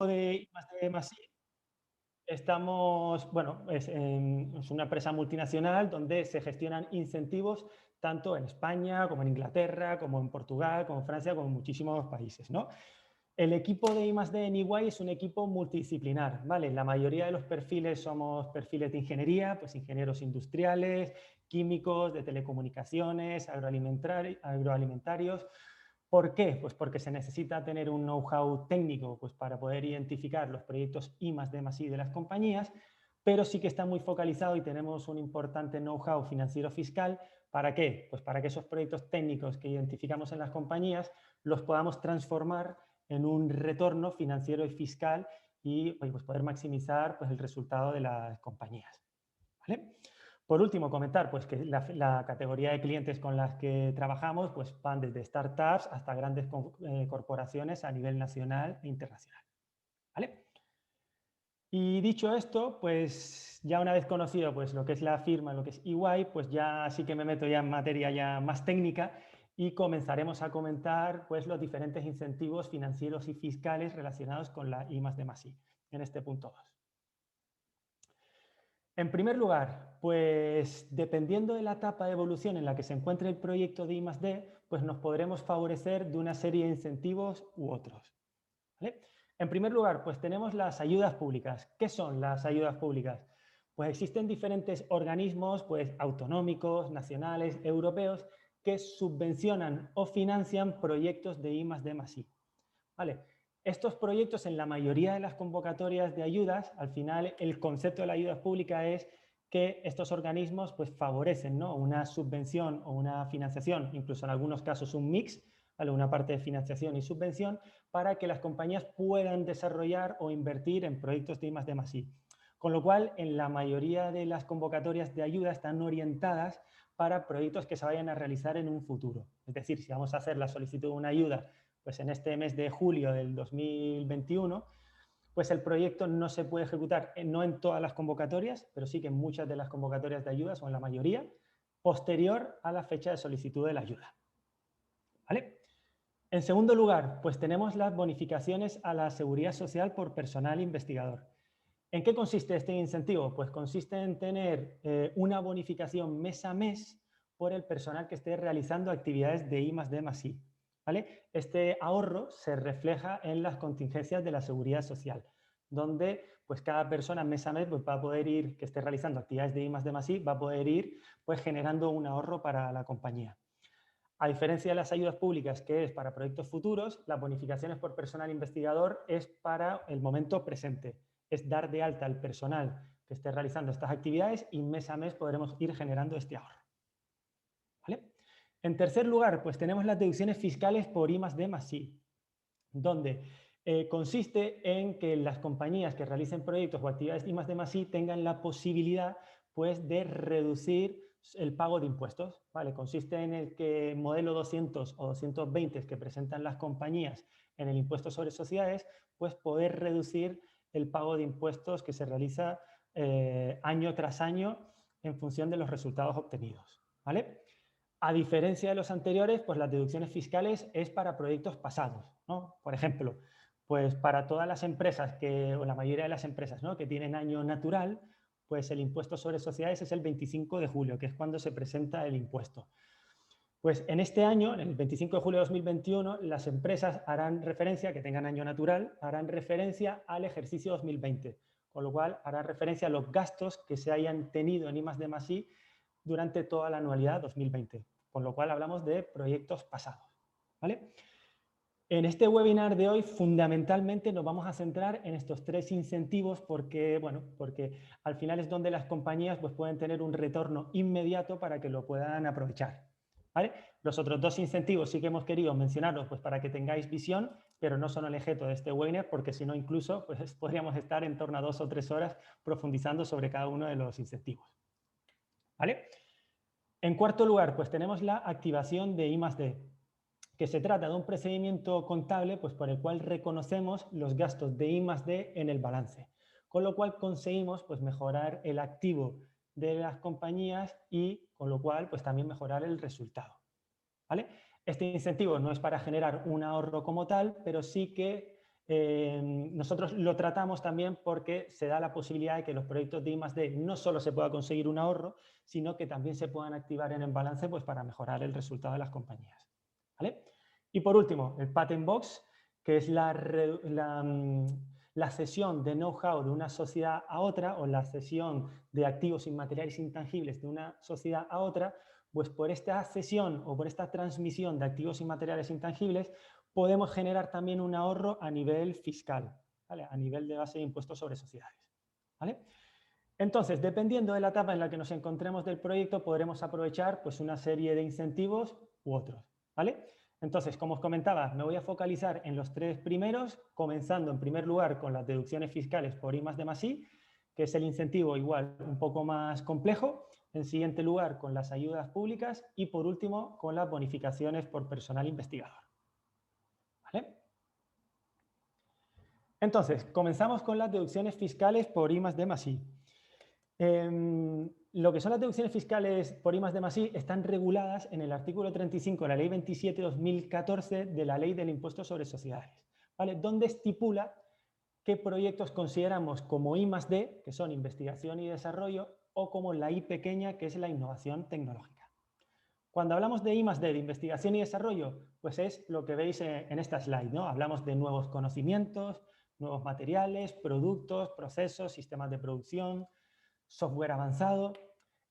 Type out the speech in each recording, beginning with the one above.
de I+D+I estamos, bueno, es una empresa multinacional donde se gestionan incentivos tanto en España como en Inglaterra, como en Portugal, como en Francia, como en muchísimos países, ¿no? El equipo de I+D en EY es un equipo multidisciplinar, ¿vale? La mayoría de los perfiles somos perfiles de ingeniería, pues ingenieros industriales, químicos, de telecomunicaciones, agroalimentarios. ¿Por qué? Pues porque se necesita tener un know-how técnico pues para poder identificar los proyectos I+D+I de las compañías, pero sí que está muy focalizado y tenemos un importante know-how financiero fiscal. ¿Para qué? Pues para que esos proyectos técnicos que identificamos en las compañías los podamos transformar en un retorno financiero y fiscal y pues poder maximizar pues el resultado de las compañías. ¿Vale? Por último, comentar pues, que la categoría de clientes con las que trabajamos pues, van desde startups hasta grandes corporaciones a nivel nacional e internacional. ¿Vale? Y dicho esto, pues ya una vez conocido pues, lo que es la firma, lo que es EY, pues ya sí que me meto ya en materia ya más técnica y comenzaremos a comentar pues, los diferentes incentivos financieros y fiscales relacionados con la I+D+I en este punto 2. En primer lugar, pues dependiendo de la etapa de evolución en la que se encuentre el proyecto de I+D, pues nos podremos favorecer de una serie de incentivos u otros. ¿Vale? En primer lugar, pues tenemos las ayudas públicas. ¿Qué son las ayudas públicas? Pues existen diferentes organismos pues, autonómicos, nacionales, europeos, que subvencionan o financian proyectos de I+D+I. ¿Vale? Estos proyectos, en la mayoría de las convocatorias de ayudas, al final el concepto de la ayuda pública es que estos organismos pues, favorecen, ¿no?, una subvención o una financiación, incluso en algunos casos un mix, ¿vale?, una parte de financiación y subvención, para que las compañías puedan desarrollar o invertir en proyectos de I+D+I. Con lo cual, en la mayoría de las convocatorias de ayuda están orientadas para proyectos que se vayan a realizar en un futuro. Es decir, si vamos a hacer la solicitud de una ayuda pues en este mes de julio del 2021, pues el proyecto no se puede ejecutar, no en todas las convocatorias, pero sí que en muchas de las convocatorias de ayudas o en la mayoría, posterior a la fecha de solicitud de la ayuda. ¿Vale? En segundo lugar, pues tenemos las bonificaciones a la seguridad social por personal investigador. ¿En qué consiste este incentivo? Pues consiste en tener una bonificación mes a mes por el personal que esté realizando actividades de I+D+I. ¿Vale? Este ahorro se refleja en las contingencias de la seguridad social, donde pues cada persona mes a mes pues, va a poder ir, que esté realizando actividades de I+D+I, va a poder ir pues, generando un ahorro para la compañía. A diferencia de las ayudas públicas, que es para proyectos futuros, las bonificaciones por personal investigador es para el momento presente. Es dar de alta al personal que esté realizando estas actividades y mes a mes podremos ir generando este ahorro. ¿Vale? En tercer lugar, pues tenemos las deducciones fiscales por I+D+I, donde consiste en que las compañías que realicen proyectos o actividades de I+D+I tengan la posibilidad pues, de reducir el pago de impuestos. ¿Vale? Consiste en el que modelo 200 o 220 que presentan las compañías en el impuesto sobre sociedades, pues poder reducir el pago de impuestos que se realiza año tras año en función de los resultados obtenidos. ¿Vale? A diferencia de los anteriores, pues las deducciones fiscales es para proyectos pasados, ¿no? Por ejemplo, pues para todas las empresas, o la mayoría de las empresas, ¿no?, que tienen año natural, pues el impuesto sobre sociedades es el 25 de julio, que es cuando se presenta el impuesto. Pues en este año, en el 25 de julio de 2021, las empresas harán referencia, que tengan año natural, harán referencia al ejercicio 2020, con lo cual hará referencia a los gastos que se hayan tenido en I+D+I durante toda la anualidad 2020, con lo cual hablamos de proyectos pasados. ¿Vale? En este webinar de hoy, fundamentalmente nos vamos a centrar en estos tres incentivos porque, bueno, porque al final es donde las compañías pues, pueden tener un retorno inmediato para que lo puedan aprovechar. ¿Vale? Los otros dos incentivos sí que hemos querido mencionarlos pues, para que tengáis visión, pero no son el objeto de este webinar porque si no incluso pues, podríamos estar en torno a 2 o 3 horas profundizando sobre cada uno de los incentivos. ¿Vale? En cuarto lugar, pues tenemos la activación de I+D, que se trata de un procedimiento contable pues, por el cual reconocemos los gastos de I+D en el balance, con lo cual conseguimos pues, mejorar el activo de las compañías y con lo cual pues, también mejorar el resultado. ¿Vale? Este incentivo no es para generar un ahorro como tal, pero sí que nosotros lo tratamos también porque se da la posibilidad de que los proyectos de I+D no solo se pueda conseguir un ahorro, sino que también se puedan activar en el balance pues, para mejorar el resultado de las compañías. ¿Vale? Y por último, el Patent Box, que es la cesión de know-how de una sociedad a otra o la cesión de activos inmateriales intangibles de una sociedad a otra, pues por esta cesión o por esta transmisión de activos inmateriales intangibles podemos generar también un ahorro a nivel fiscal, ¿vale? A nivel de base de impuestos sobre sociedades. ¿Vale? Entonces, dependiendo de la etapa en la que nos encontremos del proyecto, podremos aprovechar pues, una serie de incentivos u otros. ¿Vale? Entonces, como os comentaba, me voy a focalizar en los tres primeros, comenzando en primer lugar con las deducciones fiscales por I+D+I, que es el incentivo igual un poco más complejo. En siguiente lugar, con las ayudas públicas y por último, con las bonificaciones por personal investigador. ¿Vale? Entonces, comenzamos con las deducciones fiscales por I+D+I. Lo que son las deducciones fiscales por I+D+I están reguladas en el artículo 35 de la Ley 27/2014 de la Ley del Impuesto sobre Sociedades, ¿vale? Donde estipula qué proyectos consideramos como I+D, que son investigación y desarrollo, o como la I pequeña, que es la innovación tecnológica. Cuando hablamos de I+D, de investigación y desarrollo, pues es lo que veis en esta slide, ¿no? Hablamos de nuevos conocimientos, nuevos materiales, productos, procesos, sistemas de producción, software avanzado,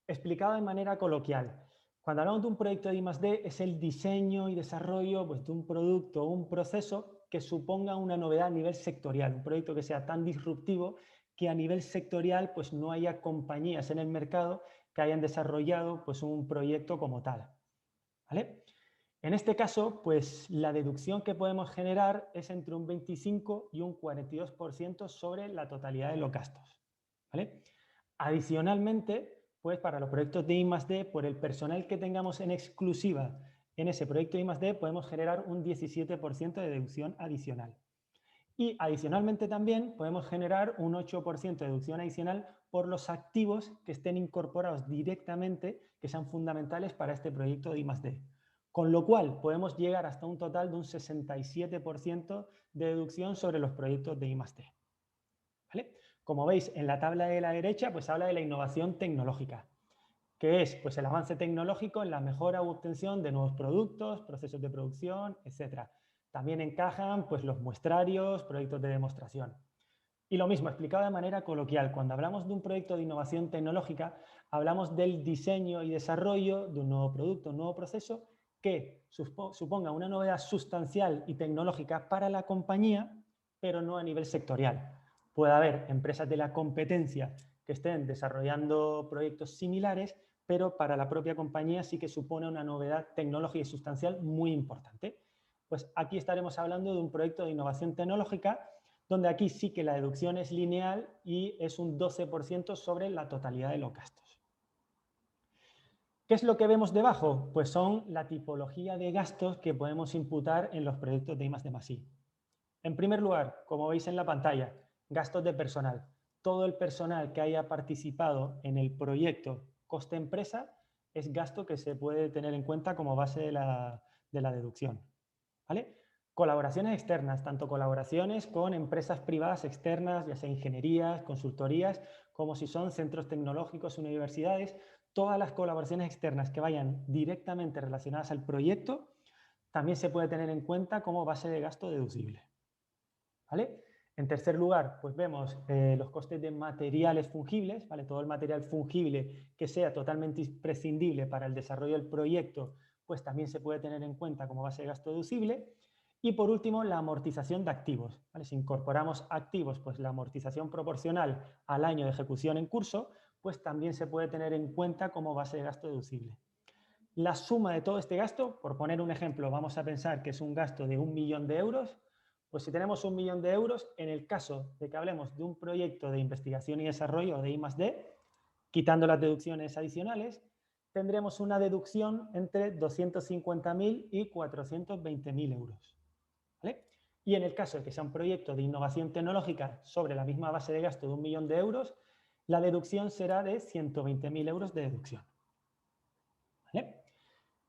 explicado de manera coloquial. Cuando hablamos de un proyecto de I+D, es el diseño y desarrollo pues, de un producto o un proceso que suponga una novedad a nivel sectorial, un proyecto que sea tan disruptivo que a nivel sectorial pues, no haya compañías en el mercado que hayan desarrollado pues, un proyecto como tal. ¿Vale? En este caso, pues la deducción que podemos generar es entre un 25 y un 42% sobre la totalidad de los gastos. ¿Vale? Adicionalmente, pues para los proyectos de I+D, por el personal que tengamos en exclusiva en ese proyecto de I+D, podemos generar un 17% de deducción adicional. Y adicionalmente también podemos generar un 8% de deducción adicional por los activos que estén incorporados directamente, que sean fundamentales para este proyecto de I+D. Con lo cual podemos llegar hasta un total de un 67% de deducción sobre los proyectos de I+D. ¿Vale? Como veis en la tabla de la derecha, pues habla de la innovación tecnológica, que es pues, el avance tecnológico en la mejora u obtención de nuevos productos, procesos de producción, etc. También encajan pues, los muestrarios, proyectos de demostración. Y lo mismo, explicado de manera coloquial, cuando hablamos de un proyecto de innovación tecnológica, hablamos del diseño y desarrollo de un nuevo producto, un nuevo proceso que suponga una novedad sustancial y tecnológica para la compañía, pero no a nivel sectorial. Puede haber empresas de la competencia que estén desarrollando proyectos similares, pero para la propia compañía sí que supone una novedad tecnológica y sustancial muy importante. Pues aquí estaremos hablando de un proyecto de innovación tecnológica donde aquí sí que la deducción es lineal y es un 12% sobre la totalidad de los gastos. ¿Qué es lo que vemos debajo? Pues son la tipología de gastos que podemos imputar en los proyectos de I+D+I. En primer lugar, como veis en la pantalla, gastos de personal. Todo el personal que haya participado en el proyecto coste empresa es gasto que se puede tener en cuenta como base de la deducción. ¿Vale? Colaboraciones externas, tanto colaboraciones con empresas privadas externas, ya sea ingenierías, consultorías, como si son centros tecnológicos, universidades, todas las colaboraciones externas que vayan directamente relacionadas al proyecto, también se puede tener en cuenta como base de gasto deducible. ¿Vale? En tercer lugar, pues vemos los costes de materiales fungibles, ¿vale? Todo el material fungible que sea totalmente imprescindible para el desarrollo del proyecto, pues también se puede tener en cuenta como base de gasto deducible. Y por último, la amortización de activos, ¿vale? Si incorporamos activos, pues la amortización proporcional al año de ejecución en curso, pues también se puede tener en cuenta como base de gasto deducible. La suma de todo este gasto, por poner un ejemplo, vamos a pensar que es un gasto de 1 millón de euros, pues si tenemos 1 millón de euros, en el caso de que hablemos de un proyecto de investigación y desarrollo de I+D, quitando las deducciones adicionales, tendremos una deducción entre 250.000 y 420.000 euros. ¿Vale? Y en el caso de que sea un proyecto de innovación tecnológica sobre la misma base de gasto de 1 millón de euros, la deducción será de 120.000 euros de deducción. ¿Vale?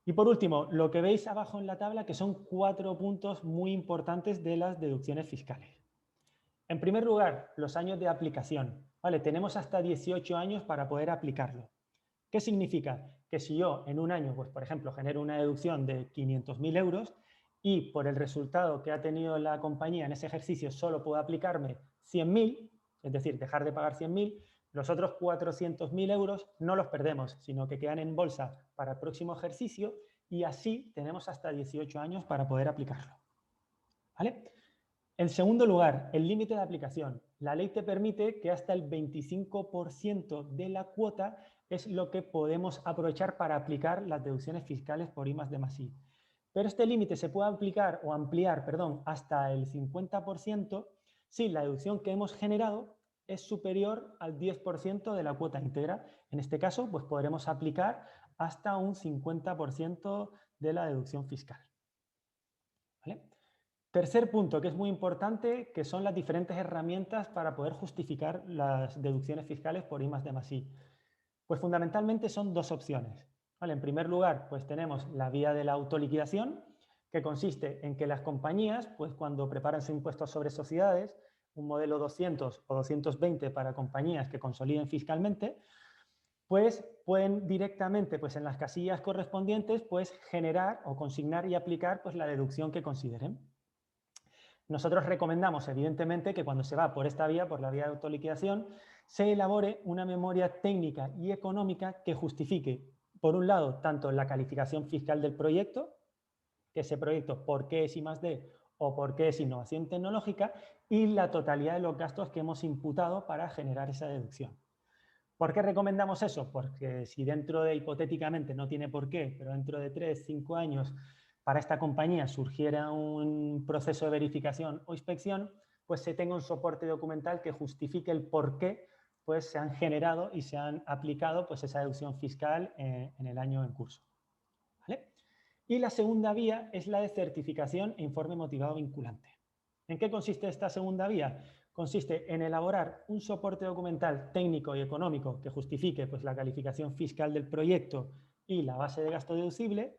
Y por último, lo que veis abajo en la tabla, que son 4 puntos muy importantes de las deducciones fiscales. En primer lugar, los años de aplicación. ¿Vale? Tenemos hasta 18 años para poder aplicarlo. ¿Qué significa? Que si yo en un año, pues por ejemplo, genero una deducción de 500.000 euros y por el resultado que ha tenido la compañía en ese ejercicio solo puedo aplicarme 100.000, es decir, dejar de pagar 100.000, los otros 400.000 euros no los perdemos, sino que quedan en bolsa para el próximo ejercicio y así tenemos hasta 18 años para poder aplicarlo. ¿Vale? En segundo lugar, el límite de aplicación. La ley te permite que hasta el 25% de la cuota es lo que podemos aprovechar para aplicar las deducciones fiscales por I+D+I. Pero este límite se puede aplicar o ampliar, perdón, hasta el 50% si la deducción que hemos generado es superior al 10% de la cuota íntegra. En este caso, pues podremos aplicar hasta un 50% de la deducción fiscal. ¿Vale? Tercer punto, que es muy importante, que son las diferentes herramientas para poder justificar las deducciones fiscales por I+D+I. Pues fundamentalmente son dos opciones. ¿Vale? En primer lugar, pues tenemos la vía de la autoliquidación, que consiste en que las compañías, pues cuando preparan su impuesto sobre sociedades, un modelo 200 o 220 para compañías que consoliden fiscalmente, pues pueden directamente pues en las casillas correspondientes pues generar o consignar y aplicar pues la deducción que consideren. Nosotros recomendamos, evidentemente, que cuando se va por esta vía, por la vía de autoliquidación, se elabore una memoria técnica y económica que justifique, por un lado, tanto la calificación fiscal del proyecto, que ese proyecto por qué es I+D o por qué es innovación tecnológica, y la totalidad de los gastos que hemos imputado para generar esa deducción. ¿Por qué recomendamos eso? Porque si dentro de, hipotéticamente, no tiene por qué, pero dentro de 3, 5 años para esta compañía surgiera un proceso de verificación o inspección, pues se tenga un soporte documental que justifique el por qué pues, se han generado y se han aplicado pues, esa deducción fiscal en el año en curso. ¿Vale? Y la segunda vía es la de certificación e informe motivado vinculante. ¿En qué consiste esta segunda vía? Consiste en elaborar un soporte documental técnico y económico que justifique pues, la calificación fiscal del proyecto y la base de gasto deducible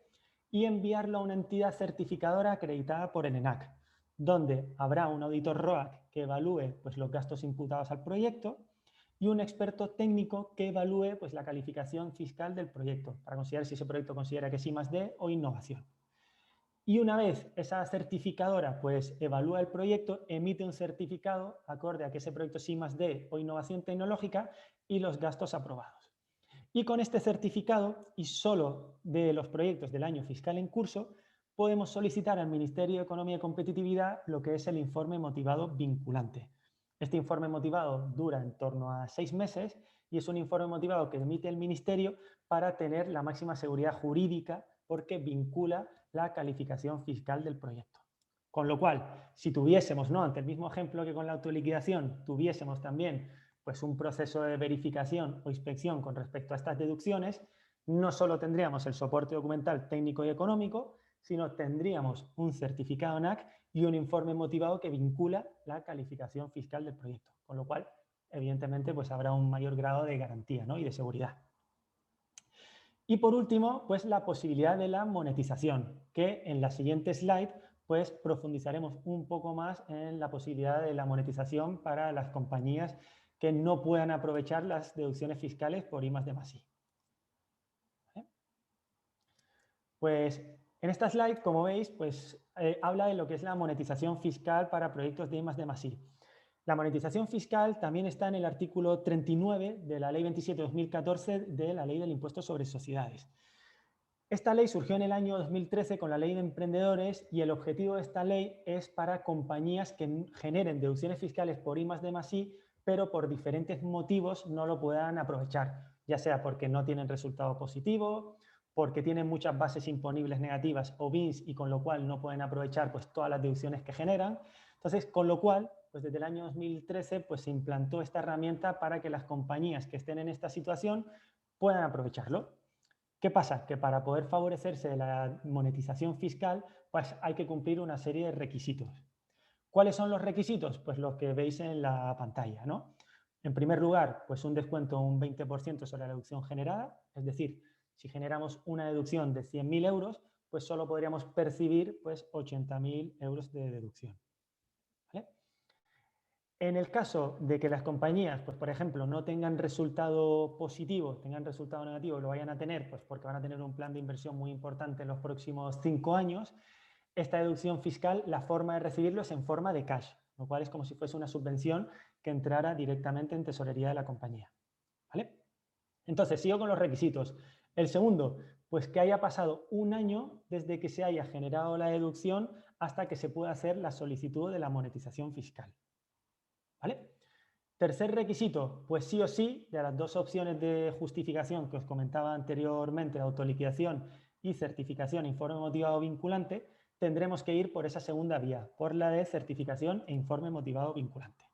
y enviarlo a una entidad certificadora acreditada por el ENAC, donde habrá un auditor ROAC que evalúe pues, los gastos imputados al proyecto y un experto técnico que evalúe pues, la calificación fiscal del proyecto para considerar si ese proyecto considera que es I+D o innovación. Y una vez esa certificadora pues, evalúa el proyecto, emite un certificado acorde a que ese proyecto es I+D o innovación tecnológica y los gastos aprobados. Y con este certificado, y solo de los proyectos del año fiscal en curso, podemos solicitar al Ministerio de Economía y Competitividad lo que es el informe motivado vinculante. Este informe motivado dura en torno a 6 meses y es un informe motivado que emite el Ministerio para tener la máxima seguridad jurídica porque vincula la calificación fiscal del proyecto. Con lo cual, si tuviésemos, ¿no? Ante el mismo ejemplo que con la autoliquidación, tuviésemos también pues, un proceso de verificación o inspección con respecto a estas deducciones, no solo tendríamos el soporte documental técnico y económico, sino tendríamos un certificado NAC y un informe motivado que vincula la calificación fiscal del proyecto. Con lo cual, evidentemente, pues habrá un mayor grado de garantía, ¿no? Y de seguridad. Y por último, pues la posibilidad de la monetización, que en la siguiente slide pues profundizaremos un poco más en la posibilidad de la monetización para las compañías que no puedan aprovechar las deducciones fiscales por I+D+I. ¿Vale? Pues en esta slide, como veis, pues habla de lo que es la monetización fiscal para proyectos de I+D+I. La monetización fiscal también está en el artículo 39 de la Ley 27/2014 de la Ley del Impuesto sobre Sociedades. Esta ley surgió en el año 2013 con la Ley de Emprendedores y el objetivo de esta ley es para compañías que generen deducciones fiscales por I+D+I, pero por diferentes motivos no lo puedan aprovechar, ya sea porque no tienen resultado positivo, porque tienen muchas bases imponibles negativas o BINs y con lo cual no pueden aprovechar pues, todas las deducciones que generan. Entonces, con lo cual, pues desde el año 2013 pues, se implantó esta herramienta para que las compañías que estén en esta situación puedan aprovecharlo. ¿Qué pasa? Que para poder favorecerse de la monetización fiscal, pues hay que cumplir una serie de requisitos. ¿Cuáles son los requisitos? Pues los que veis en la pantalla, ¿no? En primer lugar, pues un descuento un 20% sobre la deducción generada, es decir, si generamos una deducción de 100.000 euros, pues solo podríamos percibir pues 80.000 euros de deducción. ¿Vale? En el caso de que las compañías, pues por ejemplo, no tengan resultado positivo, tengan resultado negativo, lo vayan a tener, pues porque van a tener un plan de inversión muy importante en los próximos 5 años, esta deducción fiscal, la forma de recibirlo es en forma de cash, lo cual es como si fuese una subvención que entrara directamente en tesorería de la compañía. ¿Vale? Entonces, sigo con los requisitos. El segundo, pues que haya pasado un año desde que se haya generado la deducción hasta que se pueda hacer la solicitud de la monetización fiscal. ¿Vale? Tercer requisito, pues sí o sí, de las dos opciones de justificación que os comentaba anteriormente, autoliquidación y certificación e informe motivado vinculante, tendremos que ir por esa segunda vía, por la de certificación e informe motivado vinculante.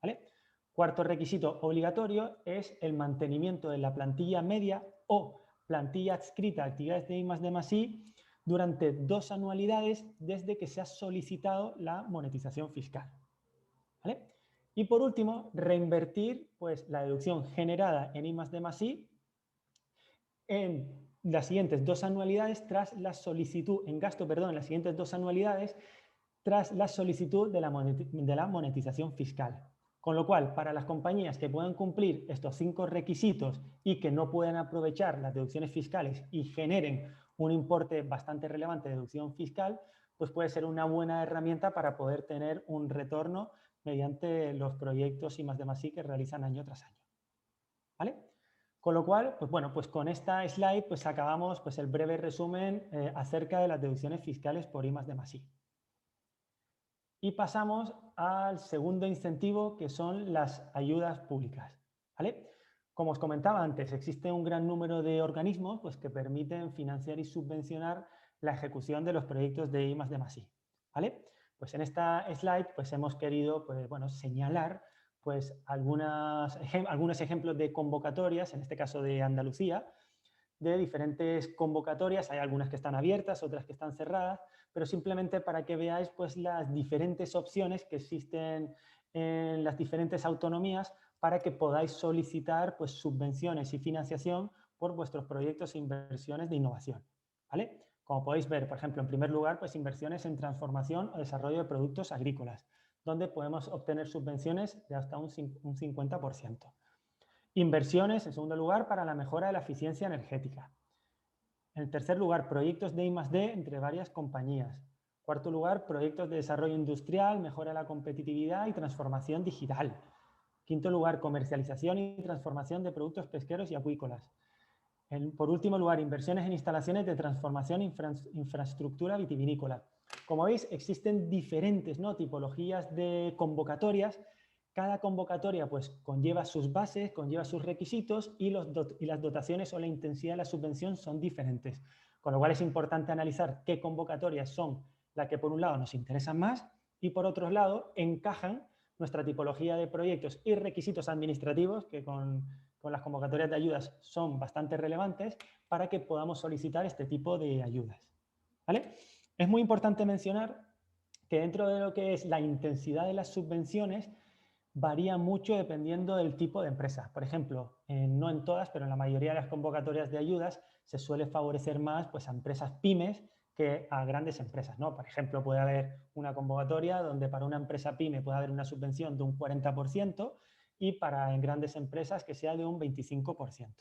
¿Vale? Cuarto requisito obligatorio es el mantenimiento de la plantilla media o plantilla adscrita a actividades de I+D+I durante 2 anualidades desde que se ha solicitado la monetización fiscal. ¿Vale? Y por último, reinvertir pues, la deducción generada en I+D+I en las siguientes 2 anualidades tras la solicitud, en gasto, perdón, en las siguientes 2 anualidades tras la solicitud de la monetización fiscal. Con lo cual, para las compañías que puedan cumplir estos 5 requisitos y que no puedan aprovechar las deducciones fiscales y generen un importe bastante relevante de deducción fiscal, pues puede ser una buena herramienta para poder tener un retorno mediante los proyectos I+D+I que realizan año tras año. ¿Vale? Con lo cual, pues bueno, pues con esta slide pues acabamos pues el breve resumen acerca de las deducciones fiscales por I+D+I. Y pasamos al segundo incentivo, que son las ayudas públicas. ¿Vale? Como os comentaba antes, existe un gran número de organismos pues, que permiten financiar y subvencionar la ejecución de los proyectos de I+D+I. ¿Vale? Pues en esta slide pues, hemos querido pues, bueno, señalar pues, algunos ejemplos de convocatorias, en este caso de Andalucía, de diferentes convocatorias. Hay algunas que están abiertas, otras que están cerradas, pero simplemente para que veáis pues, las diferentes opciones que existen en las diferentes autonomías para que podáis solicitar pues, subvenciones y financiación por vuestros proyectos e inversiones de innovación. ¿Vale? Como podéis ver, por ejemplo, en primer lugar, pues inversiones en transformación o desarrollo de productos agrícolas, donde podemos obtener subvenciones de hasta un 50%. Inversiones, en segundo lugar, para la mejora de la eficiencia energética. En tercer lugar, proyectos de I+D entre varias compañías. Cuarto lugar, proyectos de desarrollo industrial, mejora de la competitividad y transformación digital. Quinto lugar, comercialización y transformación de productos pesqueros y acuícolas. Por último lugar, inversiones en instalaciones de transformación infraestructura vitivinícola. Como veis, existen diferentes tipologías de convocatorias. Cada convocatoria pues, conlleva sus bases, conlleva sus requisitos y las dotaciones o la intensidad de la subvención son diferentes. Con lo cual es importante analizar qué convocatorias son las que por un lado nos interesan más y por otro lado encajan nuestra tipología de proyectos y requisitos administrativos que con las convocatorias de ayudas son bastante relevantes para que podamos solicitar este tipo de ayudas. ¿Vale? Es muy importante mencionar que dentro de lo que es la intensidad de las subvenciones varía mucho dependiendo del tipo de empresa. Por ejemplo, no en todas, pero en la mayoría de las convocatorias de ayudas se suele favorecer más pues, a empresas pymes que a grandes empresas, ¿no? Por ejemplo, puede haber una convocatoria donde para una empresa pyme puede haber una subvención de un 40% y para grandes empresas que sea de un 25%.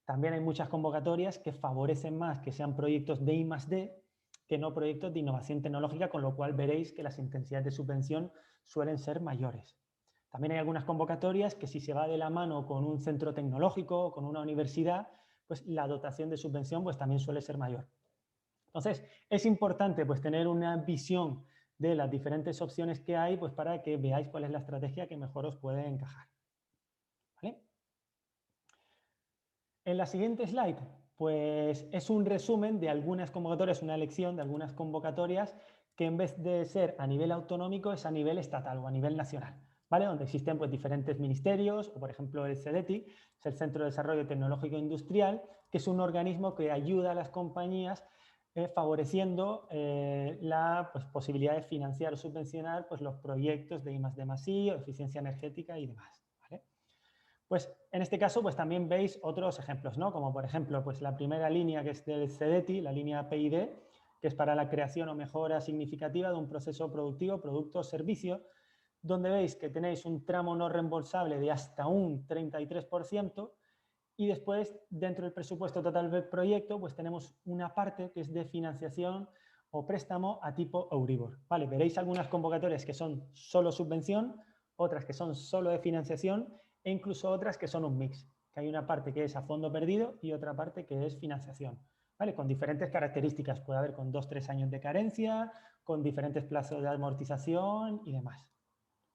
También hay muchas convocatorias que favorecen más que sean proyectos de I+D que no proyectos de innovación tecnológica, con lo cual veréis que las intensidades de subvención suelen ser mayores. También hay algunas convocatorias que si se va de la mano con un centro tecnológico o con una universidad, pues la dotación de subvención pues también suele ser mayor. Entonces, es importante pues tener una visión de las diferentes opciones que hay pues para que veáis cuál es la estrategia que mejor os puede encajar. ¿Vale? En la siguiente slide, pues es un resumen de algunas convocatorias, una elección de algunas convocatorias que en vez de ser a nivel autonómico es a nivel estatal o a nivel nacional, ¿vale? Donde existen pues diferentes ministerios, o por ejemplo el CDTI, es el Centro de Desarrollo Tecnológico Industrial, que es un organismo que ayuda a las compañías favoreciendo la posibilidad de financiar o subvencionar pues, los proyectos de I+D+I o eficiencia energética y demás. ¿Vale? Pues en este caso pues también veis otros ejemplos, ¿no? Como por ejemplo pues la primera línea que es del CDTI, la línea PID, que es para la creación o mejora significativa de un proceso productivo, producto o servicio, donde veis que tenéis un tramo no reembolsable de hasta un 33%, y después, dentro del presupuesto total del proyecto, pues tenemos una parte que es de financiación o préstamo a tipo Euribor. ¿Vale? Veréis algunas convocatorias que son solo subvención, otras que son solo de financiación e incluso otras que son un mix, que hay una parte que es a fondo perdido y otra parte que es financiación. ¿Vale? Con diferentes características, puede haber con 2-3 años de carencia, con diferentes plazos de amortización y demás.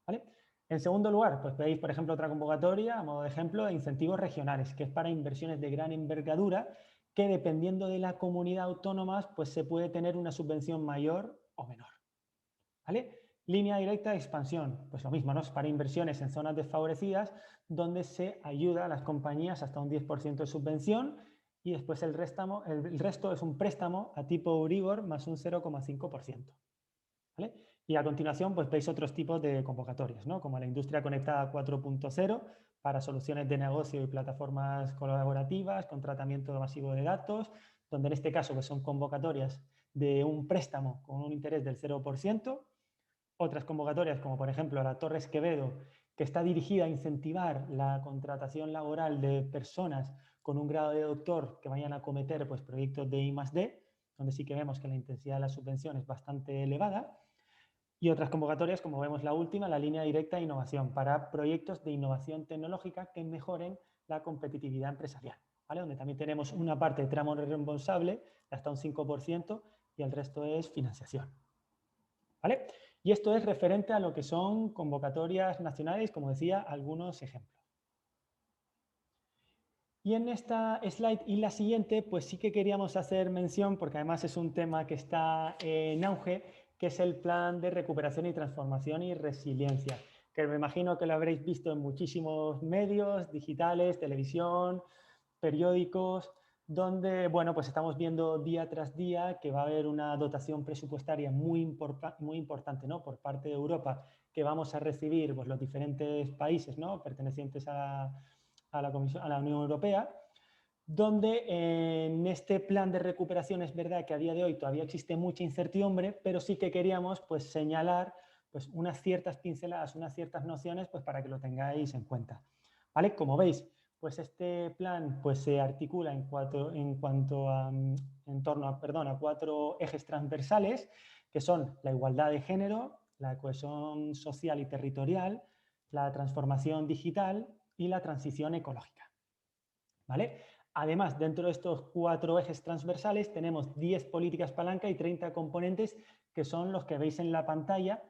¿Vale? En segundo lugar, pues veis, por ejemplo, otra convocatoria, a modo de ejemplo, de incentivos regionales, que es para inversiones de gran envergadura, que dependiendo de la comunidad autónoma, pues se puede tener una subvención mayor o menor. ¿Vale? Línea directa de expansión, pues lo mismo, ¿no? Es para inversiones en zonas desfavorecidas, donde se ayuda a las compañías hasta un 10% de subvención y después el resto es un préstamo a tipo Euribor más un 0,5%. ¿Vale? Y a continuación, pues veis otros tipos de convocatorias, ¿no? Como la industria conectada 4.0 para soluciones de negocio y plataformas colaborativas con tratamiento masivo de datos, donde en este caso pues son convocatorias de un préstamo con un interés del 0%, otras convocatorias como por ejemplo la Torres Quevedo, que está dirigida a incentivar la contratación laboral de personas con un grado de doctor que vayan a acometer pues, proyectos de I+D, donde sí que vemos que la intensidad de la subvención es bastante elevada. Y otras convocatorias, como vemos la última, la línea directa de innovación, para proyectos de innovación tecnológica que mejoren la competitividad empresarial, ¿vale? Donde también tenemos una parte de tramo reembolsable de hasta un 5% y el resto es financiación. ¿Vale? Y esto es referente a lo que son convocatorias nacionales, como decía, algunos ejemplos. Y en esta slide y la siguiente, pues sí que queríamos hacer mención, porque además es un tema que está en auge, que es el plan de recuperación y transformación y resiliencia, que me imagino que lo habréis visto en muchísimos medios digitales, televisión, periódicos, donde, bueno, pues estamos viendo día tras día que va a haber una dotación presupuestaria muy importante, ¿no? Por parte de Europa, que vamos a recibir pues, los diferentes países, ¿no? Pertenecientes a la Unión Europea, donde en este plan de recuperación es verdad que a día de hoy todavía existe mucha incertidumbre, pero sí que queríamos pues, señalar pues, unas ciertas pinceladas, unas ciertas nociones pues, para que lo tengáis en cuenta. ¿Vale? Como veis, pues este plan pues, se articula en torno a 4 ejes transversales, que son la igualdad de género, la cohesión social y territorial, la transformación digital y la transición ecológica. ¿Vale? Además, dentro de estos 4 ejes transversales tenemos 10 políticas palanca y 30 componentes que son los que veis en la pantalla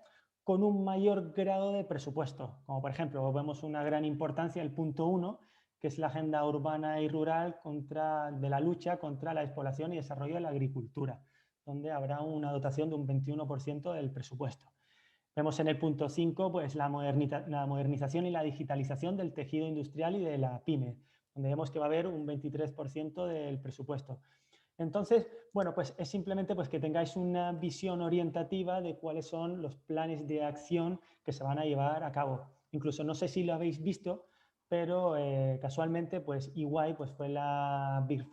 con un mayor grado de presupuesto. Como por ejemplo, vemos una gran importancia el punto 1, que es la agenda urbana y rural de la lucha contra la despoblación y desarrollo de la agricultura, donde habrá una dotación de un 21% del presupuesto. Vemos en el punto 5 pues, la modernización y la digitalización del tejido industrial y de la PYME, donde vemos que va a haber un 23% del presupuesto. Entonces, bueno, pues es simplemente pues, que tengáis una visión orientativa de cuáles son los planes de acción que se van a llevar a cabo. Incluso no sé si lo habéis visto, pero casualmente pues EY pues, fue la Big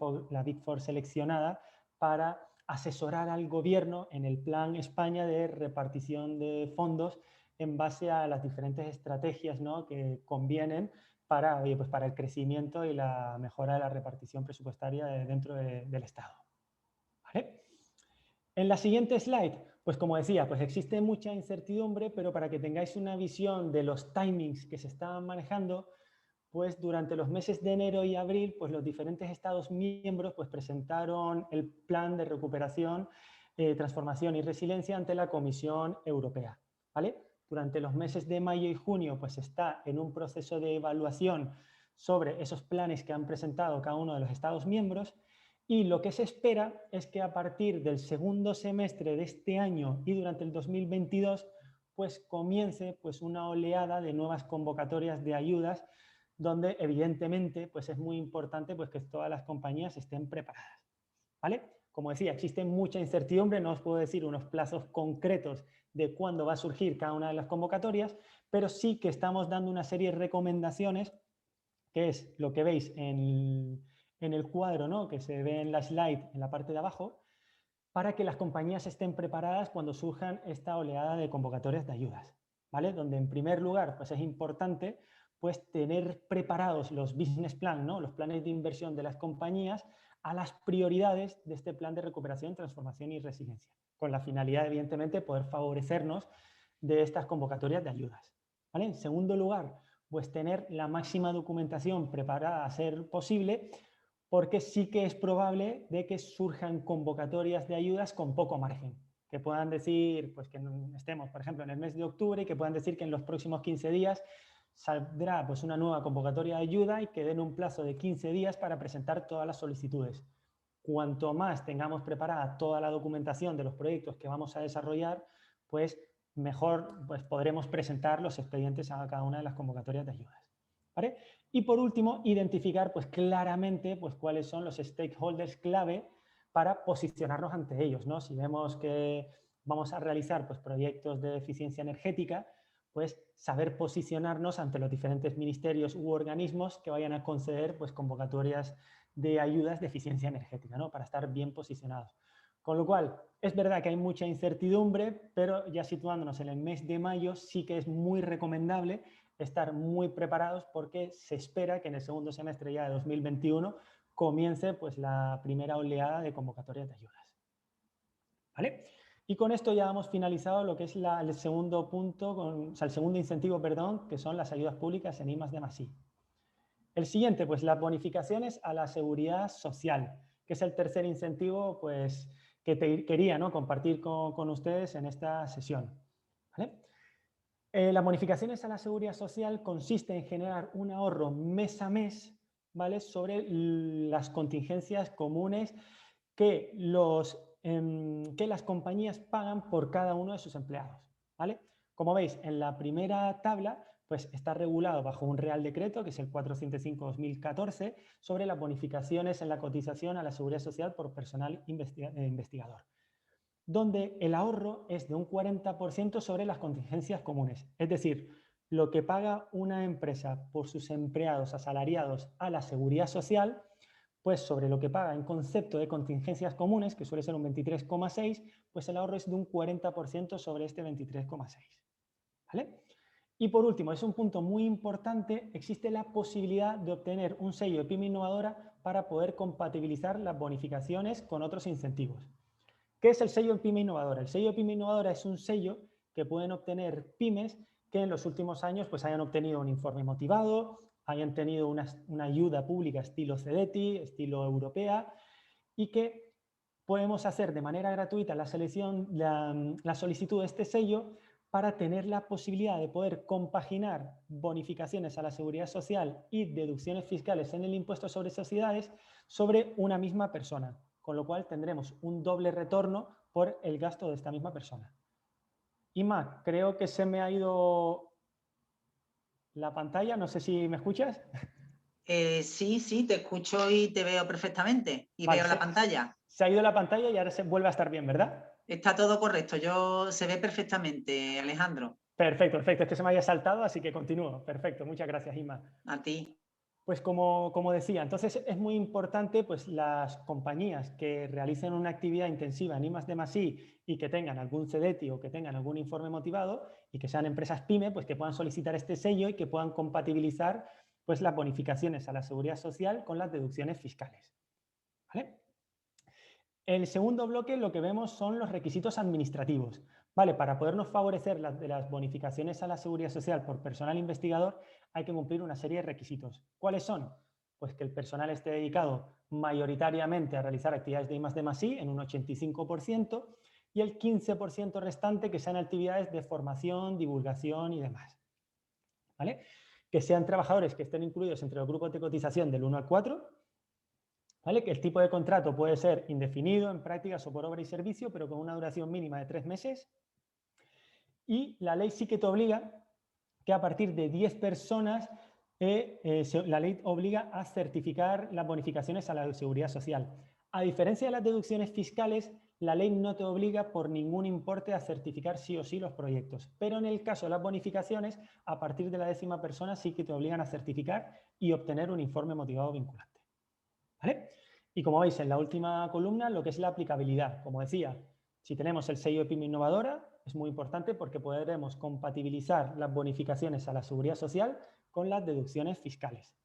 Four seleccionada para asesorar al gobierno en el plan España de repartición de fondos en base a las diferentes estrategias, ¿no?, que convienen para, pues para el crecimiento y la mejora de la repartición presupuestaria dentro del Estado. ¿Vale? En la siguiente slide, pues como decía, pues existe mucha incertidumbre, pero para que tengáis una visión de los timings que se estaban manejando, pues durante los meses de enero y abril, pues los diferentes Estados miembros pues presentaron el plan de recuperación, transformación y resiliencia ante la Comisión Europea. ¿Vale? Durante los meses de mayo y junio, pues está en un proceso de evaluación sobre esos planes que han presentado cada uno de los Estados miembros, y lo que se espera es que a partir del segundo semestre de este año y durante el 2022, pues comience pues una oleada de nuevas convocatorias de ayudas, donde evidentemente pues es muy importante pues que todas las compañías estén preparadas. ¿Vale? Como decía, existe mucha incertidumbre, no os puedo decir unos plazos concretos de cuándo va a surgir cada una de las convocatorias, pero sí que estamos dando una serie de recomendaciones, que es lo que veis en el cuadro, ¿no?, que se ve en la slide en la parte de abajo, para que las compañías estén preparadas cuando surjan esta oleada de convocatorias de ayudas. ¿vale? Donde en primer lugar pues es importante pues tener preparados los business plan, ¿no? Los planes de inversión de las compañías a las prioridades de este plan de recuperación, transformación y resiliencia, con la finalidad, evidentemente, de poder favorecernos de estas convocatorias de ayudas, ¿vale? En segundo lugar, pues tener la máxima documentación preparada a ser posible, porque sí que es probable de que surjan convocatorias de ayudas con poco margen, que puedan decir, pues que estemos, por ejemplo, en el mes de octubre y que puedan decir que en los próximos 15 días saldrá pues una nueva convocatoria de ayuda y que den un plazo de 15 días para presentar todas las solicitudes. Cuanto más tengamos preparada toda la documentación de los proyectos que vamos a desarrollar, pues mejor pues podremos presentar los expedientes a cada una de las convocatorias de ayudas, ¿vale? Y por último, identificar pues claramente pues cuáles son los stakeholders clave para posicionarnos ante ellos, ¿no? Si vemos que vamos a realizar pues proyectos de eficiencia energética, pues saber posicionarnos ante los diferentes ministerios u organismos que vayan a conceder pues convocatorias de ayudas de eficiencia energética, ¿no? Para estar bien posicionados. Con lo cual, es verdad que hay mucha incertidumbre, pero ya situándonos en el mes de mayo, sí que es muy recomendable estar muy preparados porque se espera que en el segundo semestre ya de 2021 comience pues, la primera oleada de convocatorias de ayudas. ¿Vale? Y con esto ya hemos finalizado lo que es el segundo punto, o sea, el segundo incentivo, perdón, que son las ayudas públicas en I+D+I. El siguiente, pues las bonificaciones a la seguridad social, que es el tercer incentivo pues, que quería, ¿no?, compartir con ustedes en esta sesión. ¿Vale? Las bonificaciones a la seguridad social consiste en generar un ahorro mes a mes, ¿vale?, sobre las contingencias comunes que las compañías pagan por cada uno de sus empleados, ¿vale? Como veis, en la primera tabla pues está regulado bajo un Real Decreto, que es el 405/2014, sobre las bonificaciones en la cotización a la Seguridad Social por personal investigador, donde el ahorro es de un 40% sobre las contingencias comunes. Es decir, lo que paga una empresa por sus empleados asalariados a la Seguridad Social, pues sobre lo que paga en concepto de contingencias comunes, que suele ser un 23,6, pues el ahorro es de un 40% sobre este 23,6. ¿Vale? Y por último, es un punto muy importante, existe la posibilidad de obtener un sello de PYME innovadora para poder compatibilizar las bonificaciones con otros incentivos. ¿Qué es el sello de PYME innovadora? El sello de PYME innovadora es un sello que pueden obtener pymes que en los últimos años pues, hayan obtenido un informe motivado, hayan tenido una ayuda pública estilo CEDETI, estilo europea, y que podemos hacer de manera gratuita la solicitud de este sello para tener la posibilidad de poder compaginar bonificaciones a la seguridad social y deducciones fiscales en el impuesto sobre sociedades sobre una misma persona, con lo cual tendremos un doble retorno por el gasto de esta misma persona. Ima, creo que se me ha ido la pantalla, no sé si me escuchas. Sí, te escucho y te veo perfectamente. Y Vale, veo la pantalla. se ha ido la pantalla y ahora se vuelve a estar bien, ¿verdad? Está todo correcto. Se ve perfectamente, Alejandro. Perfecto, perfecto. Es que se me había saltado, así que continúo. Perfecto, muchas gracias, Ima. A ti. Pues como decía, entonces es muy importante pues las compañías que realicen una actividad intensiva en I+D+I y que tengan algún CEDETI o que tengan algún informe motivado y que sean empresas PYME, pues que puedan solicitar este sello y que puedan compatibilizar pues las bonificaciones a la seguridad social con las deducciones fiscales. ¿Vale? El segundo bloque lo que vemos son los requisitos administrativos. Vale, para podernos favorecer de las bonificaciones a la seguridad social por personal investigador hay que cumplir una serie de requisitos. ¿Cuáles son? Pues que el personal esté dedicado mayoritariamente a realizar actividades de I+D+I en un 85% y el 15% restante que sean actividades de formación, divulgación y demás. ¿Vale? Que sean trabajadores que estén incluidos entre los grupos de cotización del 1 al 4, ¿vale? Que el tipo de contrato puede ser indefinido, en prácticas o por obra y servicio, pero con una duración mínima de 3 meses. Y la ley sí que te obliga que a partir de 10 personas, la ley obliga a certificar las bonificaciones a la seguridad social. A diferencia de las deducciones fiscales, la ley no te obliga por ningún importe a certificar sí o sí los proyectos. Pero en el caso de las bonificaciones, a partir de la 10ª persona sí que te obligan a certificar y obtener un informe motivado vinculante. ¿Vale? Y como veis en la última columna, lo que es la aplicabilidad. Como decía, si tenemos el sello de PYME innovadora, es muy importante porque podremos compatibilizar las bonificaciones a la seguridad social con las deducciones fiscales.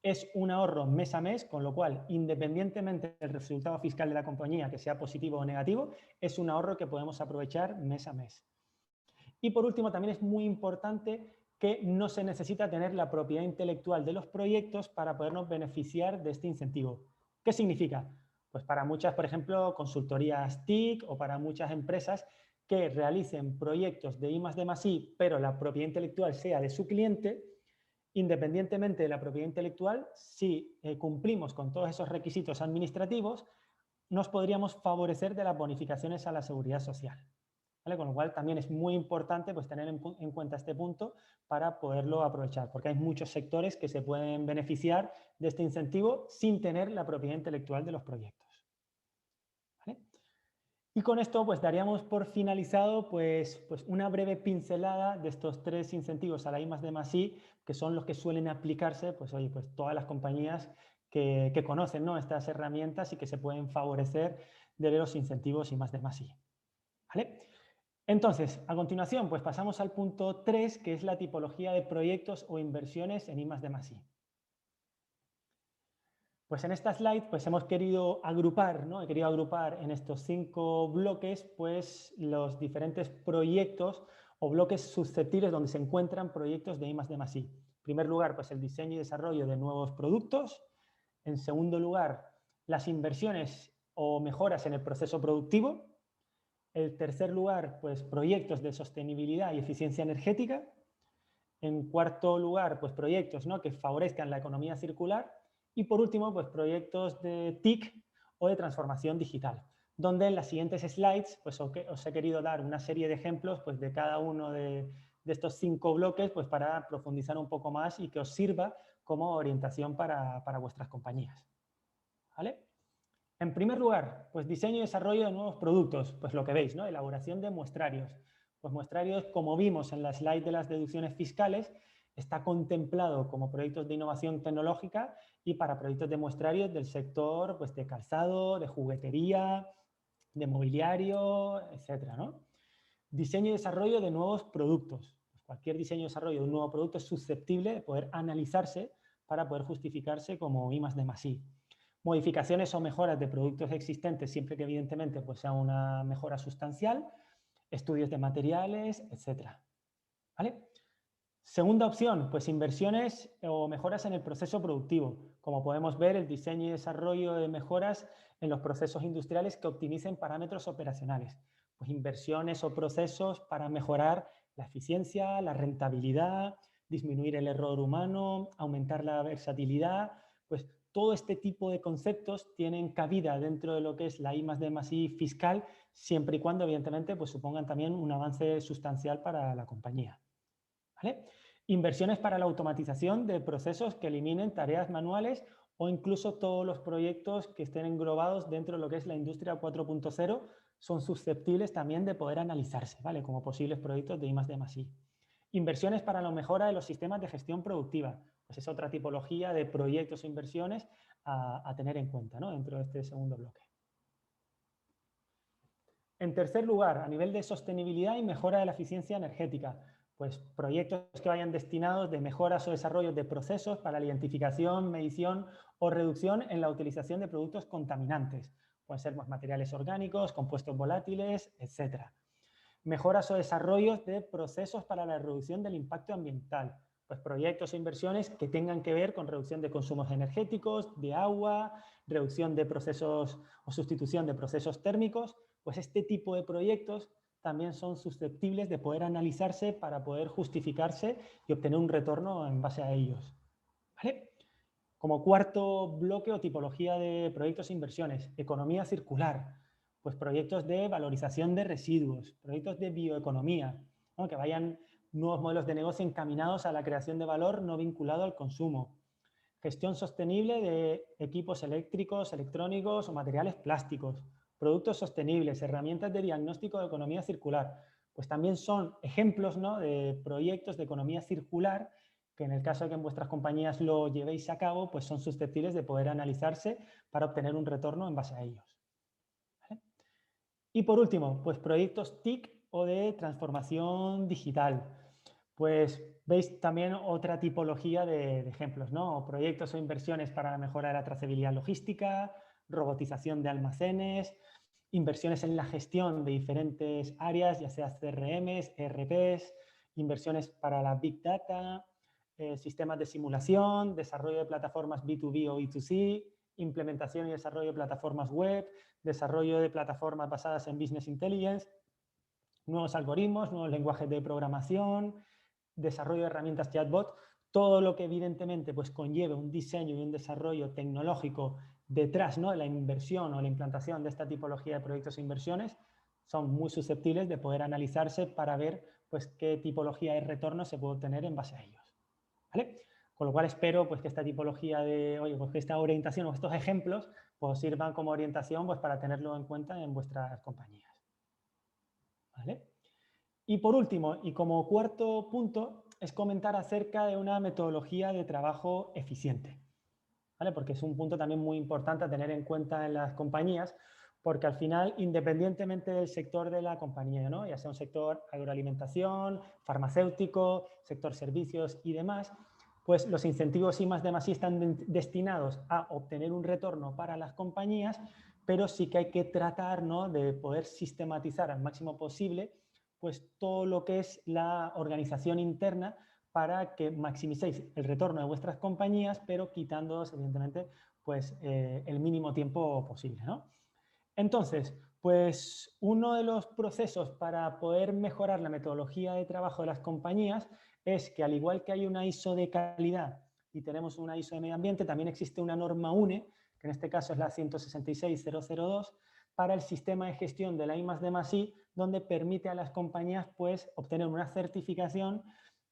Es un ahorro mes a mes, con lo cual, independientemente del resultado fiscal de la compañía, que sea positivo o negativo, es un ahorro que podemos aprovechar mes a mes. Y por último, también es muy importante que no se necesita tener la propiedad intelectual de los proyectos para podernos beneficiar de este incentivo. ¿Qué significa? Pues para muchas, por ejemplo, consultorías TIC o para muchas empresas que realicen proyectos de I+D+I, pero la propiedad intelectual sea de su cliente, independientemente de la propiedad intelectual, si cumplimos con todos esos requisitos administrativos, nos podríamos favorecer de las bonificaciones a la seguridad social. ¿Vale? Con lo cual también es muy importante pues, tener en cuenta este punto para poderlo aprovechar, porque hay muchos sectores que se pueden beneficiar de este incentivo sin tener la propiedad intelectual de los proyectos. ¿Vale? Y con esto pues daríamos por finalizado pues una breve pincelada de estos 3 incentivos a la I+D+I, que son los que suelen aplicarse pues todas las compañías que conocen, ¿no?, estas herramientas y que se pueden favorecer de los incentivos I+D+I. ¿Vale? Entonces, a continuación, pues pasamos al punto 3, que es la tipología de proyectos o inversiones en I+D+I. Pues en esta slide pues hemos querido agrupar, ¿no? He querido agrupar en estos 5 bloques pues los diferentes proyectos o bloques susceptibles donde se encuentran proyectos de I+D+I. En primer lugar, pues el diseño y desarrollo de nuevos productos. En segundo lugar, las inversiones o mejoras en el proceso productivo. En tercer lugar, pues proyectos de sostenibilidad y eficiencia energética. En cuarto lugar, pues proyectos, ¿no?, que favorezcan la economía circular. Y por último, pues proyectos de TIC o de transformación digital, donde en las siguientes slides pues os he querido dar una serie de ejemplos pues, de cada uno de estos 5 bloques pues, para profundizar un poco más y que os sirva como orientación para vuestras compañías. ¿Vale? En primer lugar, pues diseño y desarrollo de nuevos productos, pues lo que veis, ¿no? Elaboración de muestrarios. Pues muestrarios, como vimos en la slide de las deducciones fiscales, está contemplado como proyectos de innovación tecnológica y para proyectos de muestrarios del sector pues, de calzado, de juguetería, de mobiliario, etcétera, ¿no? Diseño y desarrollo de nuevos productos. Pues cualquier diseño y desarrollo de un nuevo producto es susceptible de poder analizarse para poder justificarse como I+D+I. Modificaciones o mejoras de productos existentes, siempre que evidentemente pues, sea una mejora sustancial, estudios de materiales, etcétera. ¿Vale? Segunda opción, pues inversiones o mejoras en el proceso productivo. Como podemos ver, el diseño y desarrollo de mejoras en los procesos industriales que optimicen parámetros operacionales. Pues inversiones o procesos para mejorar la eficiencia, la rentabilidad, disminuir el error humano, aumentar la versatilidad. Pues todo este tipo de conceptos tienen cabida dentro de lo que es la I+D+I fiscal, siempre y cuando, evidentemente, pues supongan también un avance sustancial para la compañía. ¿Vale? Inversiones para la automatización de procesos que eliminen tareas manuales o incluso todos los proyectos que estén englobados dentro de lo que es la industria 4.0 son susceptibles también de poder analizarse, ¿vale?, como posibles proyectos de I+D+I. Inversiones para la mejora de los sistemas de gestión productiva. Pues es otra tipología de proyectos o inversiones a tener en cuenta, ¿no?, dentro de este segundo bloque. En tercer lugar, a nivel de sostenibilidad y mejora de la eficiencia energética, pues proyectos que vayan destinados de mejoras o desarrollos de procesos para la identificación, medición o reducción en la utilización de productos contaminantes. Pueden ser pues, materiales orgánicos, compuestos volátiles, etc. Mejoras o desarrollos de procesos para la reducción del impacto ambiental. Pues proyectos o inversiones que tengan que ver con reducción de consumos energéticos, de agua, reducción de procesos o sustitución de procesos térmicos. Pues este tipo de proyectos también son susceptibles de poder analizarse para poder justificarse y obtener un retorno en base a ellos. ¿Vale? Como cuarto bloque o tipología de proyectos e inversiones, economía circular, pues proyectos de valorización de residuos, proyectos de bioeconomía, ¿no?, que vayan nuevos modelos de negocio encaminados a la creación de valor no vinculado al consumo. Gestión sostenible de equipos eléctricos, electrónicos o materiales plásticos. Productos sostenibles, herramientas de diagnóstico de economía circular. Pues también son ejemplos, ¿no?, de proyectos de economía circular que en el caso de que en vuestras compañías lo llevéis a cabo, pues son susceptibles de poder analizarse para obtener un retorno en base a ellos. ¿Vale? Y por último, pues proyectos TIC o de transformación digital. Pues veis también otra tipología de ejemplos, ¿no? Proyectos o inversiones para la mejora de la trazabilidad logística, robotización de almacenes, inversiones en la gestión de diferentes áreas, ya sea CRMs, ERPs, inversiones para la Big Data, sistemas de simulación, desarrollo de plataformas B2B o B2C, implementación y desarrollo de plataformas web, desarrollo de plataformas basadas en Business Intelligence, nuevos algoritmos, nuevos lenguajes de programación, desarrollo de herramientas chatbot, todo lo que evidentemente pues, conlleve un diseño y un desarrollo tecnológico detrás, ¿no?, de la inversión o la implantación de esta tipología de proyectos e inversiones, son muy susceptibles de poder analizarse para ver pues, qué tipología de retorno se puede obtener en base a ellos. ¿Vale? Con lo cual espero pues, que esta tipología de, oye, pues que esta orientación o estos ejemplos pues, sirvan como orientación pues, para tenerlo en cuenta en vuestras compañías. ¿Vale? Y por último, y como cuarto punto, es comentar acerca de una metodología de trabajo eficiente, ¿vale? Porque es un punto también muy importante a tener en cuenta en las compañías, porque al final, independientemente del sector de la compañía, ¿no?, ya sea un sector agroalimentación, farmacéutico, sector servicios y demás, pues los incentivos I+D+I están destinados a obtener un retorno para las compañías, pero sí que hay que tratar, ¿no?, de poder sistematizar al máximo posible pues todo lo que es la organización interna para que maximicéis el retorno de vuestras compañías, pero quitándoos, evidentemente, pues, el mínimo tiempo posible, ¿no? Entonces, pues uno de los procesos para poder mejorar la metodología de trabajo de las compañías es que, al igual que hay una ISO de calidad y tenemos una ISO de medio ambiente, también existe una norma UNE, que en este caso es la 166.002, para el sistema de gestión de la I+D+I, donde permite a las compañías pues, obtener una certificación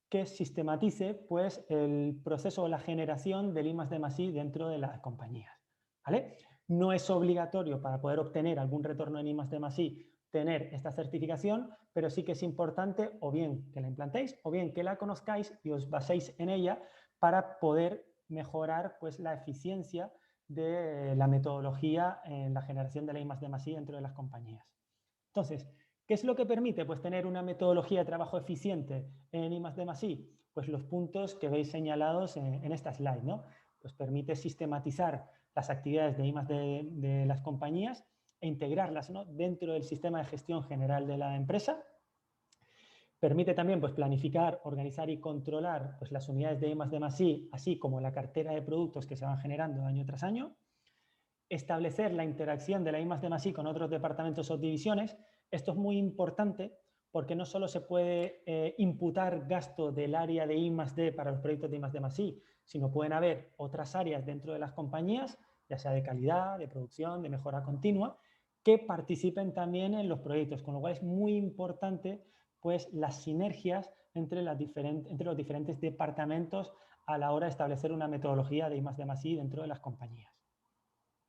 que sistematice pues, el proceso o la generación del I+D+I dentro de las compañías. ¿Vale? No es obligatorio para poder obtener algún retorno en I+D+I tener esta certificación, pero sí que es importante o bien que la implantéis o bien que la conozcáis y os baséis en ella para poder mejorar pues, la eficiencia de la metodología en la generación de la I+D+I dentro de las compañías. Entonces, ¿qué es lo que permite pues, tener una metodología de trabajo eficiente en I+D+I? Pues los puntos que veis señalados en esta slide, ¿no? Pues permite sistematizar las actividades de I+D de las compañías e integrarlas, ¿no?, dentro del sistema de gestión general de la empresa. Permite también pues, planificar, organizar y controlar pues, las unidades de I+D+I, así como la cartera de productos que se van generando año tras año. Establecer la interacción de la I+D+I con otros departamentos o divisiones. Esto es muy importante porque no solo se puede imputar gasto del área de I+D para los proyectos de I+D+I, sino pueden haber otras áreas dentro de las compañías, ya sea de calidad, de producción, de mejora continua, que participen también en los proyectos, con lo cual es muy importante pues, las sinergias entre los diferentes departamentos a la hora de establecer una metodología de I+D+I dentro de las compañías.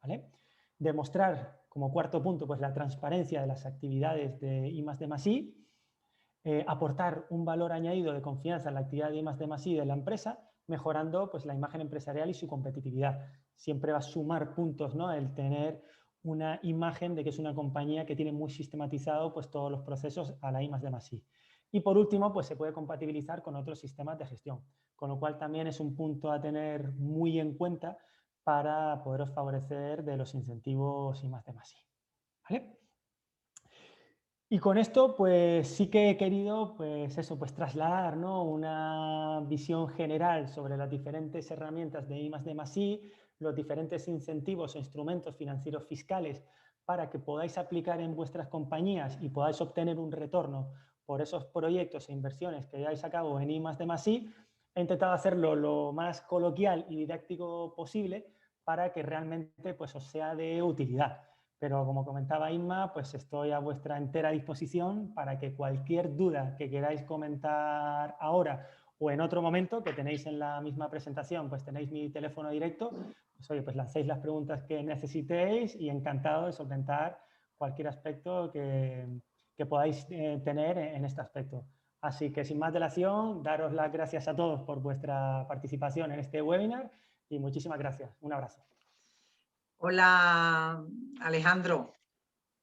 ¿Vale? Demostrar, como cuarto punto, pues la transparencia de las actividades de I+D+I, aportar un valor añadido de confianza en la actividad de I+D+I de la empresa, mejorando pues, la imagen empresarial y su competitividad. Siempre va a sumar puntos, ¿no?, el tener una imagen de que es una compañía que tiene muy sistematizado pues, todos los procesos a la I+D+I. Y por último, pues se puede compatibilizar con otros sistemas de gestión, con lo cual también es un punto a tener muy en cuenta para poderos favorecer de los incentivos I+D+I. ¿Vale? Y con esto, pues sí que he querido, pues eso, pues trasladar, ¿no?, una visión general sobre las diferentes herramientas de I+D+I, los diferentes incentivos o instrumentos financieros fiscales para que podáis aplicar en vuestras compañías y podáis obtener un retorno por esos proyectos e inversiones que lleváis a cabo en I+D+I. He intentado hacerlo lo más coloquial y didáctico posible para que realmente pues, os sea de utilidad. Pero como comentaba Inma, pues estoy a vuestra entera disposición para que cualquier duda que queráis comentar ahora o en otro momento, que tenéis en la misma presentación, pues tenéis mi teléfono directo, pues oye, pues lancéis las preguntas que necesitéis y encantado de solventar cualquier aspecto que podáis tener en este aspecto. Así que sin más dilación, daros las gracias a todos por vuestra participación en este webinar y muchísimas gracias. Un abrazo. Hola, Alejandro.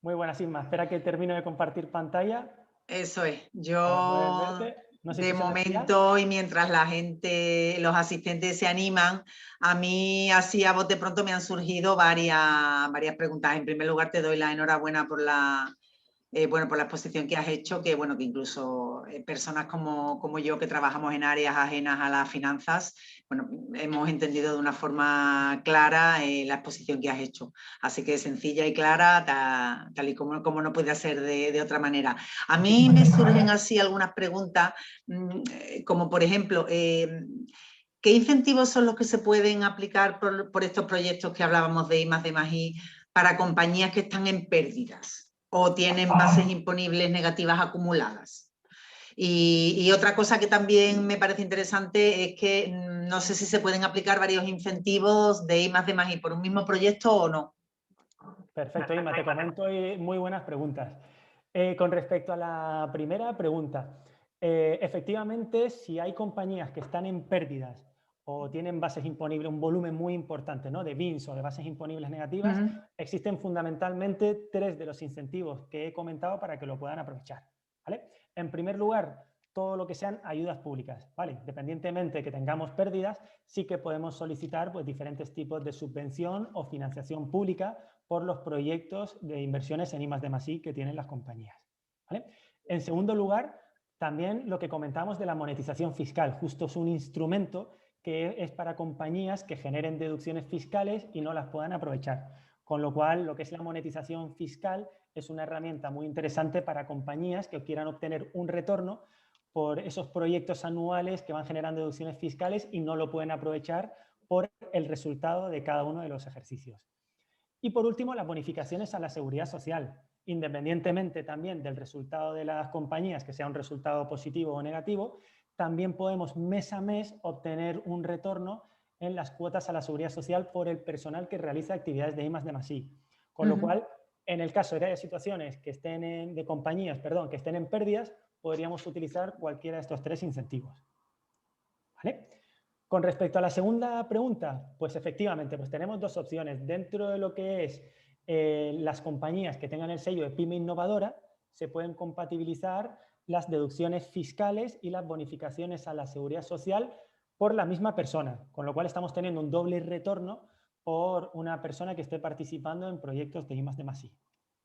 Muy buenas, Inma. Espera que termine de compartir pantalla. Eso es. Para poder Yo, verte. No sé de si se me hacía. momento, y mientras la gente, los asistentes se animan, a mí así a bote pronto me han surgido varias preguntas. En primer lugar, te doy la enhorabuena por bueno, por la exposición que has hecho, que bueno, que incluso personas como yo que trabajamos en áreas ajenas a las finanzas, bueno, hemos entendido de una forma clara la exposición que has hecho. Así que sencilla y clara, tal y como no puede ser de otra manera. A mí Muchísimas me gracias. surgen así algunas preguntas, como por ejemplo, ¿qué incentivos son los que se pueden aplicar por estos proyectos que hablábamos de I+D+I para compañías que están en pérdidas o tienen bases imponibles negativas acumuladas? Y otra cosa que también me parece interesante es que no sé si se pueden aplicar varios incentivos de I+D+I por un mismo proyecto o no. Perfecto, Inma, te comento muy buenas preguntas. Con respecto a la primera pregunta, efectivamente, si hay compañías que están en pérdidas o tienen bases imponibles, un volumen muy importante, ¿no?, de BINs o de bases imponibles negativas, existen fundamentalmente 3 de los incentivos que he comentado para que lo puedan aprovechar, ¿vale? En primer lugar, todo lo que sean ayudas públicas, ¿vale? Independientemente de que tengamos pérdidas, sí que podemos solicitar pues, diferentes tipos de subvención o financiación pública por los proyectos de inversiones en I+D+I que tienen las compañías, ¿vale? En segundo lugar, también lo que comentamos de la monetización fiscal, justo es un instrumento que es para compañías que generen deducciones fiscales y no las puedan aprovechar. Con lo cual, lo que es la monetización fiscal es una herramienta muy interesante para compañías que quieran obtener un retorno por esos proyectos anuales que van generando deducciones fiscales y no lo pueden aprovechar por el resultado de cada uno de los ejercicios. Y por último, las bonificaciones a la seguridad social, independientemente también del resultado de las compañías, que sea un resultado positivo o negativo, también podemos mes a mes obtener un retorno en las cuotas a la seguridad social por el personal que realiza actividades de I+D+I. Con lo cual, en el caso de que haya situaciones que estén de compañías, perdón, que estén en pérdidas, podríamos utilizar cualquiera de estos 3 incentivos. ¿Vale? Con respecto a la segunda pregunta, pues efectivamente, pues tenemos 2 opciones. Dentro de lo que es las compañías que tengan el sello de PYME innovadora, se pueden compatibilizar las deducciones fiscales y las bonificaciones a la seguridad social por la misma persona, con lo cual estamos teniendo un doble retorno por una persona que esté participando en proyectos de I+D+I,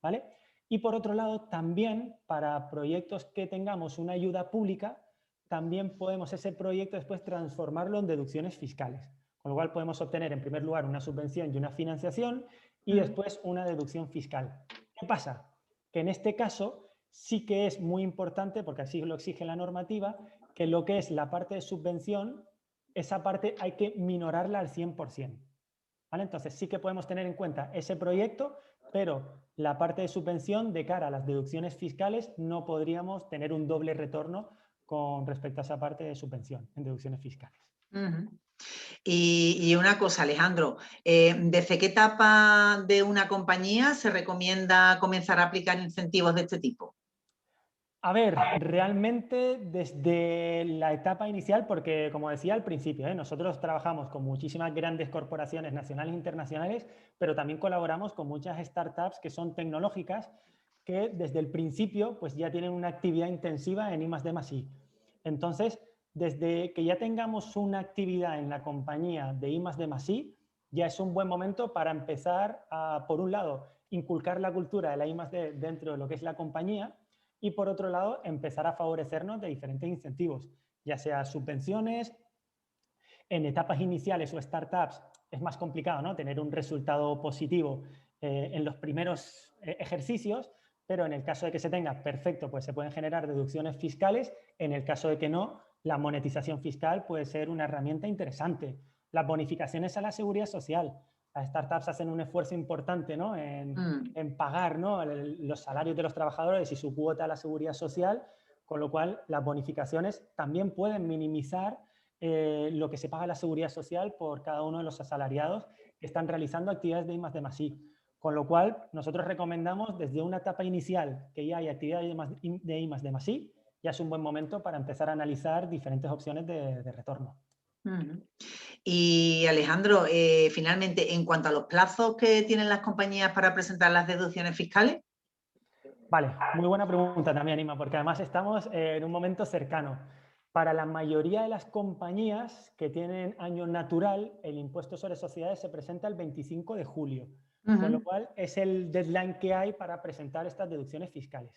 ¿vale? Y por otro lado, también para proyectos que tengamos una ayuda pública, también podemos ese proyecto después transformarlo en deducciones fiscales. Con lo cual podemos obtener en primer lugar una subvención y una financiación y después una deducción fiscal. ¿Qué pasa? Que en este caso sí que es muy importante, porque así lo exige la normativa, que lo que es la parte de subvención, esa parte hay que minorarla al 100%. ¿Vale? Entonces sí que podemos tener en cuenta ese proyecto, pero la parte de subvención de cara a las deducciones fiscales no podríamos tener un doble retorno con respecto a esa parte de subvención en deducciones fiscales. Y una cosa, Alejandro, ¿desde qué etapa de una compañía se recomienda comenzar a aplicar incentivos de este tipo? A ver, realmente desde la etapa inicial, porque como decía al principio, nosotros trabajamos con muchísimas grandes corporaciones nacionales e internacionales, pero también colaboramos con muchas startups que son tecnológicas que desde el principio pues ya tienen una actividad intensiva en I+D+I. Entonces, desde que ya tengamos una actividad en la compañía de I+D+I, ya es un buen momento para empezar a, por un lado, inculcar la cultura de la I+D dentro de lo que es la compañía, y por otro lado, empezar a favorecernos de diferentes incentivos, ya sea subvenciones. En etapas iniciales o startups es más complicado, ¿no?, tener un resultado positivo en los primeros ejercicios, pero en el caso de que se tenga, perfecto, pues se pueden generar deducciones fiscales. En el caso de que no, la monetización fiscal puede ser una herramienta interesante. Las bonificaciones a la seguridad social. Las startups hacen un esfuerzo importante, ¿no?, en pagar, ¿no?, los salarios de los trabajadores y su cuota a la seguridad social, con lo cual las bonificaciones también pueden minimizar lo que se paga la seguridad social por cada uno de los asalariados que están realizando actividades de I+D+I. Con lo cual, nosotros recomendamos desde una etapa inicial que ya hay actividades de I+D+I, ya es un buen momento para empezar a analizar diferentes opciones de retorno. Y Alejandro, finalmente, en cuanto a los plazos que tienen las compañías para presentar las deducciones fiscales. Vale, muy buena pregunta también, Ima, porque además estamos en un momento cercano. Para la mayoría de las compañías que tienen año natural, el impuesto sobre sociedades se presenta el 25 de julio, con lo cual es el deadline que hay para presentar estas deducciones fiscales.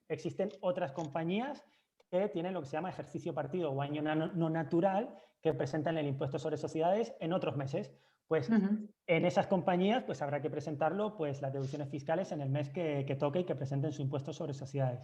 Existen otras compañías que tienen lo que se llama ejercicio partido o año no natural, que presentan el impuesto sobre sociedades en otros meses. Pues en esas compañías pues habrá que presentarlo, pues las deducciones fiscales en el mes que toque y que presenten su impuesto sobre sociedades.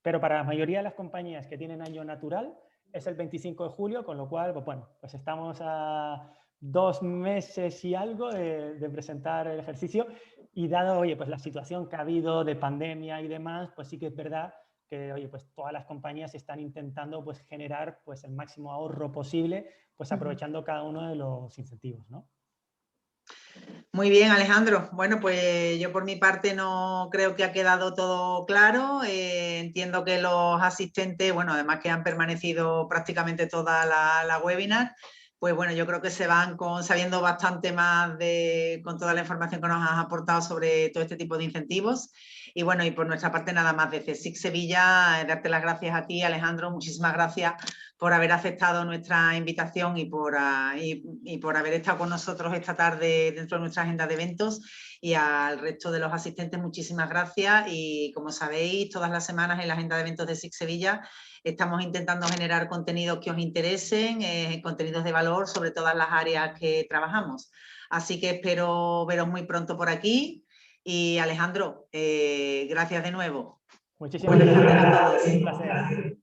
Pero para la mayoría de las compañías que tienen año natural es el 25 de julio, con lo cual, pues bueno, pues estamos a 2 meses y algo de presentar el ejercicio, y dado, oye, pues la situación que ha habido de pandemia y demás, pues sí que es verdad que, oye, pues todas las compañías están intentando pues generar pues el máximo ahorro posible, pues aprovechando cada uno de los incentivos, ¿no? Muy bien, Alejandro. Bueno, pues yo por mi parte no creo que ha quedado todo claro. Entiendo que los asistentes, bueno, además que han permanecido prácticamente toda la webinar, pues bueno, yo creo que se van sabiendo bastante más con toda la información que nos has aportado sobre todo este tipo de incentivos. Y bueno, y por nuestra parte nada más de CSIC Sevilla, darte las gracias a ti, Alejandro, muchísimas gracias por haber aceptado nuestra invitación y por haber estado con nosotros esta tarde dentro de nuestra agenda de eventos, y al resto de los asistentes muchísimas gracias. Y como sabéis, todas las semanas en la agenda de eventos de SIC Sevilla estamos intentando generar contenidos que os interesen, contenidos de valor sobre todas las áreas que trabajamos. Así que espero veros muy pronto por aquí. Y Alejandro, gracias de nuevo. Muchísimas gracias a todos. Un placer.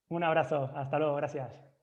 Un abrazo. Hasta luego. Gracias.